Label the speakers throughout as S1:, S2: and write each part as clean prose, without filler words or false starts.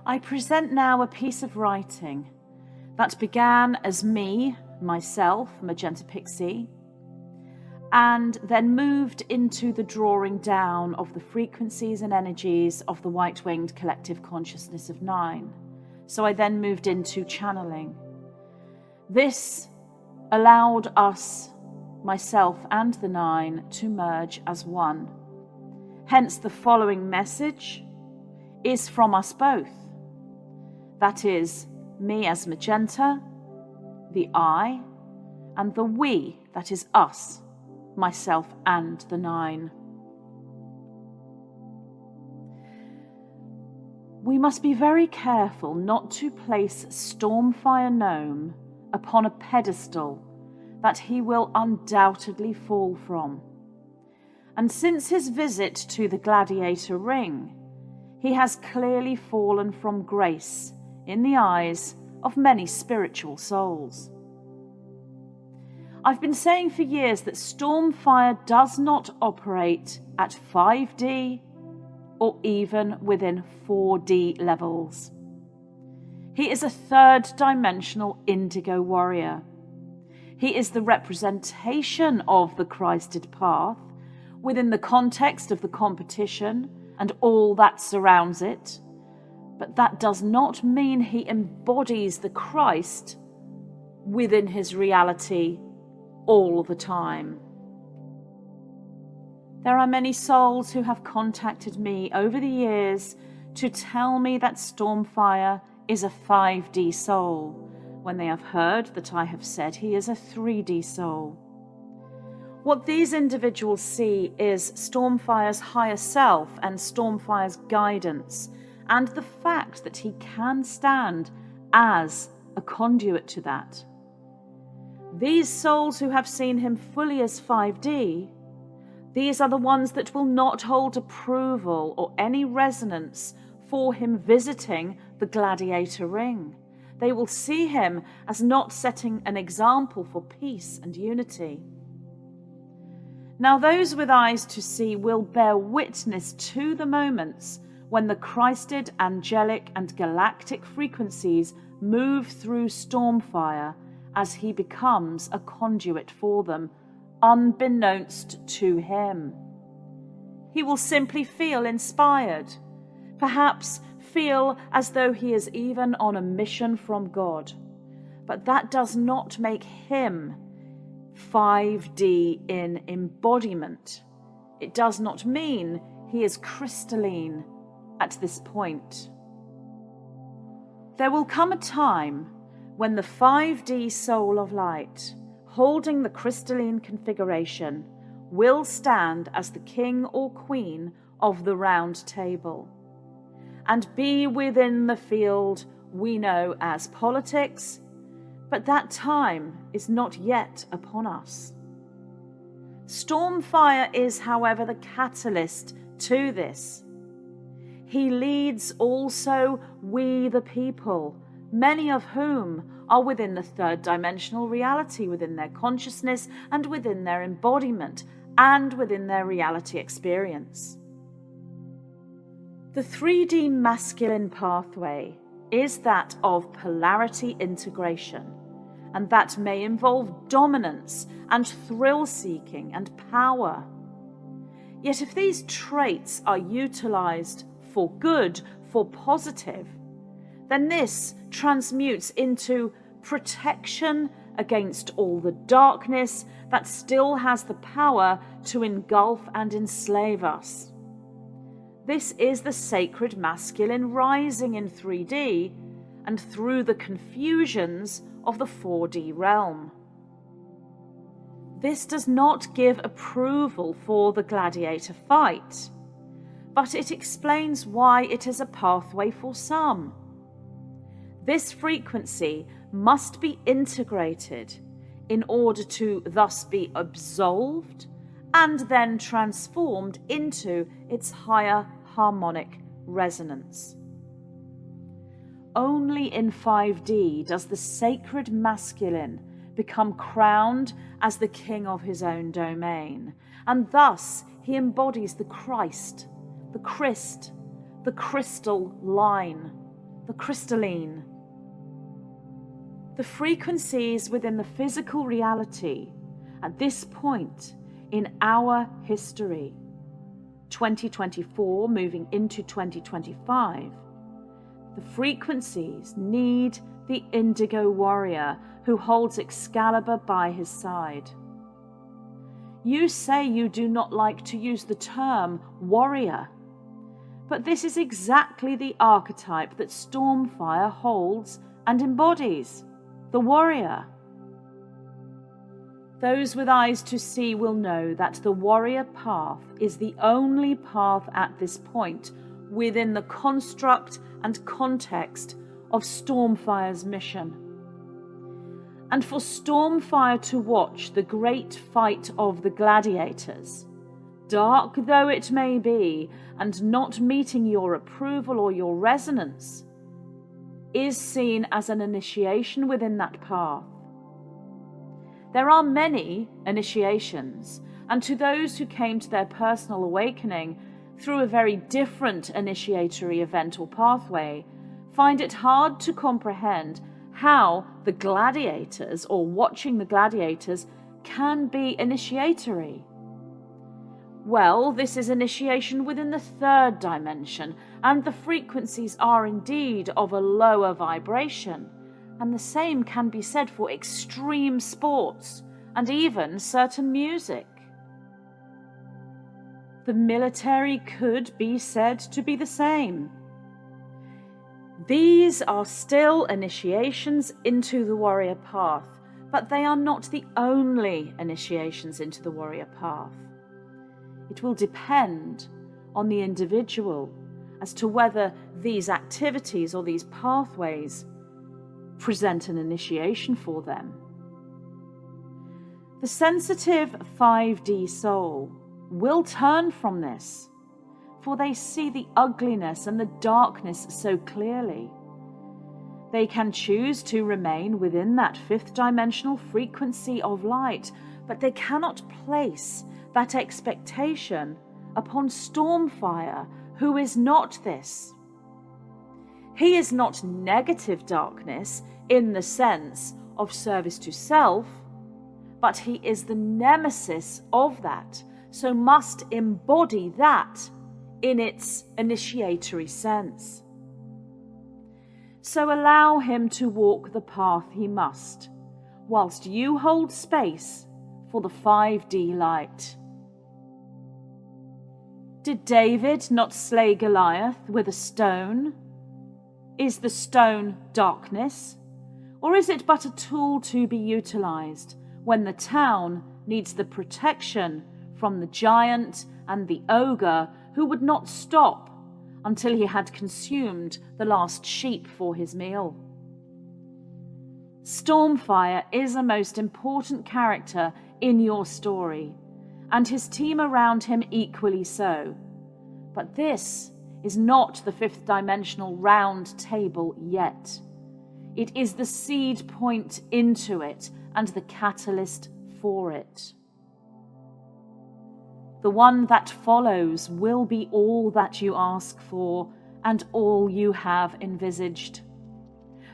S1: I present now a piece of writing that began as me, myself, Magenta Pixie, and then moved into the drawing down of the frequencies and energies of the white-winged collective consciousness of 9. So I then moved into channeling. This allowed us, myself and the 9, to merge as one. Hence the following message is from us both. That is, me as Magenta, the I, and the we, that is us, myself and the 9. We must be very careful not to place Stormfire Gnome upon a pedestal that he will undoubtedly fall from. And since his visit to the Gladiator ring, he has clearly fallen from grace in the eyes of many spiritual souls. I've been saying for years that Stormfire does not operate at 5D or even within 4D levels. He is a third-dimensional indigo warrior. He is the representation of the Christed path within the context of the competition and all that surrounds it, but that does not mean he embodies the Christ within his reality all the time. There are many souls who have contacted me over the years to tell me that Stormfire is a 5D soul, when they have heard that I have said he is a 3D soul. What these individuals see is Stormfire's higher self and Stormfire's guidance, and the fact that he can stand as a conduit to that. These souls who have seen him fully as 5D, these are the ones that will not hold approval or any resonance for him visiting the Gladiator ring. They will see him as not setting an example for peace and unity. Now those with eyes to see will bear witness to the moments when the Christed, angelic and galactic frequencies move through Stormfire as he becomes a conduit for them, unbeknownst to him. He will simply feel inspired, perhaps feel as though he is even on a mission from God. But that does not make him 5D in embodiment. It does not mean he is crystalline at this point. There will come a time when the 5D soul of light, holding the crystalline configuration, will stand as the king or queen of the round table and be within the field we know as politics, but that time is not yet upon us. Stormfire is, however, the catalyst to this. He leads also we the people, many of whom are within the third-dimensional reality, within their consciousness and within their embodiment and within their reality experience. The 3D masculine pathway is that of polarity integration, and that may involve dominance and thrill-seeking and power. Yet if these traits are utilized for good, for positive, then this transmutes into protection against all the darkness that still has the power to engulf and enslave us. This is the sacred masculine rising in 3D and through the confusions of the 4D realm. This does not give approval for the gladiator fight, but it explains why it is a pathway for some. This frequency must be integrated in order to thus be absolved and then transformed into its higher harmonic resonance. Only in 5D does the sacred masculine become crowned as the king of his own domain, and thus he embodies the Christ, the Christ, the crystal line, the crystalline. The frequencies within the physical reality at this point in our history, 2024 moving into 2025, the frequencies need the indigo warrior who holds Excalibur by his side. You say you do not like to use the term warrior, but this is exactly the archetype that Stormfire holds and embodies, the warrior. Those with eyes to see will know that the warrior path is the only path at this point within the construct and context of Stormfire's mission. And for Stormfire to watch the great fight of the Gladiators, dark though it may be, and not meeting your approval or your resonance, is seen as an initiation within that path. There are many initiations, and to those who came to their personal awakening through a very different initiatory event or pathway, find it hard to comprehend how the Gladiators, or watching the Gladiators, can be initiatory. Well, this is initiation within the third dimension, and the frequencies are indeed of a lower vibration, and the same can be said for extreme sports and even certain music. The military could be said to be the same. These are still initiations into the warrior path, but they are not the only initiations into the warrior path. It will depend on the individual as to whether these activities or these pathways present an initiation for them. The sensitive 5D soul will turn from this, for they see the ugliness and the darkness so clearly. They can choose to remain within that fifth dimensional frequency of light, but they cannot place that expectation upon Stormfire, who is not this. He is not negative darkness in the sense of service to self, but he is the nemesis of that, so must embody that in its initiatory sense. So allow him to walk the path he must, whilst you hold space for the 5D light. Did David not slay Goliath with a stone? Is the stone darkness? Or is it but a tool to be utilized when the town needs the protection from the giant and the ogre who would not stop until he had consumed the last sheep for his meal? Stormfire is a most important character in your story, and his team around him equally so. But this is not the fifth dimensional round table yet. It is the seed point into it and the catalyst for it. The one that follows will be all that you ask for and all you have envisaged.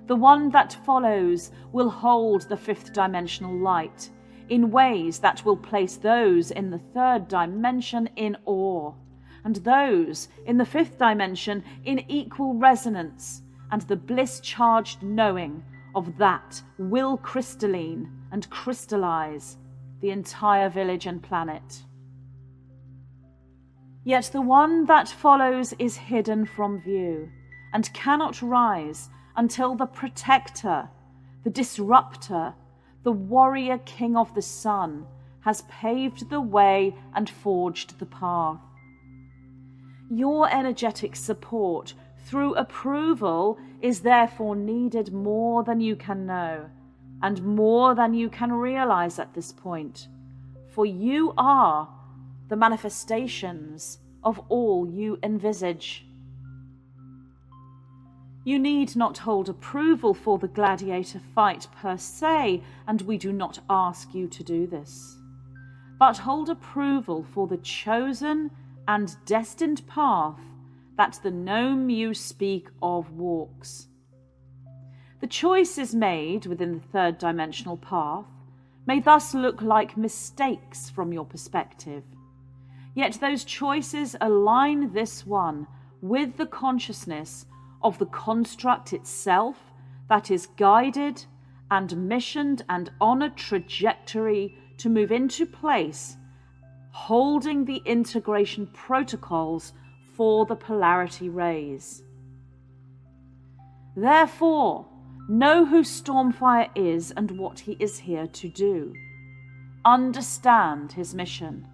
S1: The one that follows will hold the fifth dimensional light in ways that will place those in the third dimension in awe, and those in the fifth dimension in equal resonance, and the bliss-charged knowing of that will crystalline and crystallize the entire village and planet. Yet the one that follows is hidden from view, and cannot rise until the protector, the disruptor, the warrior king of the sun, has paved the way and forged the path. Your energetic support through approval is therefore needed more than you can know, and more than you can realize at this point, for you are the manifestations of all you envisage. You need not hold approval for the gladiator fight per se, and we do not ask you to do this, but hold approval for the chosen and destined path that the gnome you speak of walks. The choices made within the third dimensional path may thus look like mistakes from your perspective. Yet those choices align this one with the consciousness of the construct itself that is guided and missioned and on a trajectory to move into place, holding the integration protocols for the polarity rays. Therefore, know who Stormfire is and what he is here to do. Understand his mission.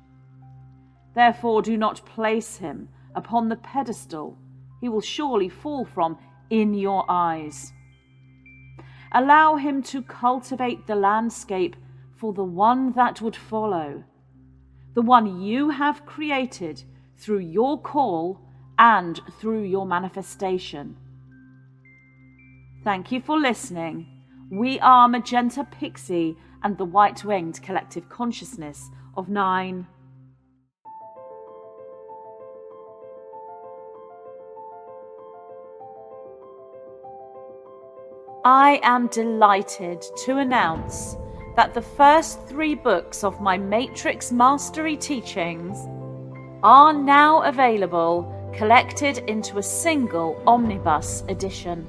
S1: Therefore, do not place him upon the pedestal he will surely fall from in your eyes. Allow him to cultivate the landscape for the one that would follow, the one you have created through your call and through your manifestation. Thank you for listening. We are Magenta Pixie and the White-Winged Collective Consciousness of 9. I am delighted to announce that the first 3 books of my Matrix Mastery teachings are now available, collected into a single omnibus edition.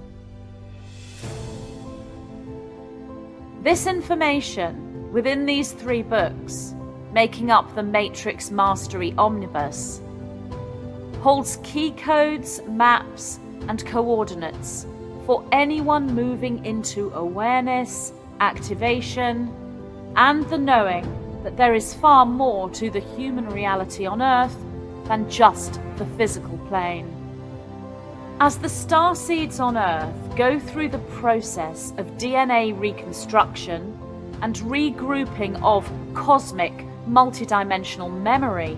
S1: This information within these 3 books, making up the Matrix Mastery Omnibus, holds key codes, maps, and coordinates for anyone moving into awareness, activation, and the knowing that there is far more to the human reality on Earth than just the physical plane. As the starseeds on Earth go through the process of DNA reconstruction and regrouping of cosmic multidimensional memory,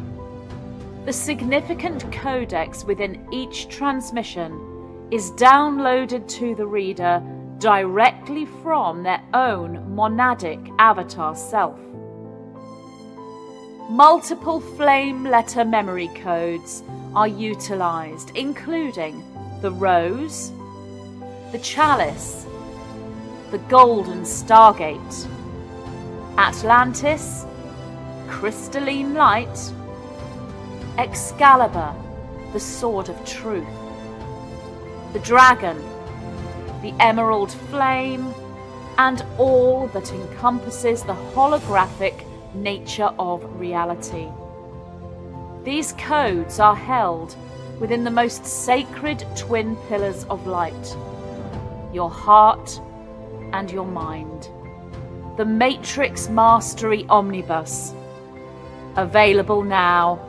S1: the significant codex within each transmission is downloaded to the reader directly from their own monadic avatar self. Multiple flame letter memory codes are utilized, including the rose, the chalice, the golden stargate, Atlantis, crystalline light, Excalibur, the sword of truth, the dragon, the emerald flame, and all that encompasses the holographic nature of reality. These codes are held within the most sacred twin pillars of light, your heart and your mind. The Matrix Mastery Omnibus, available now.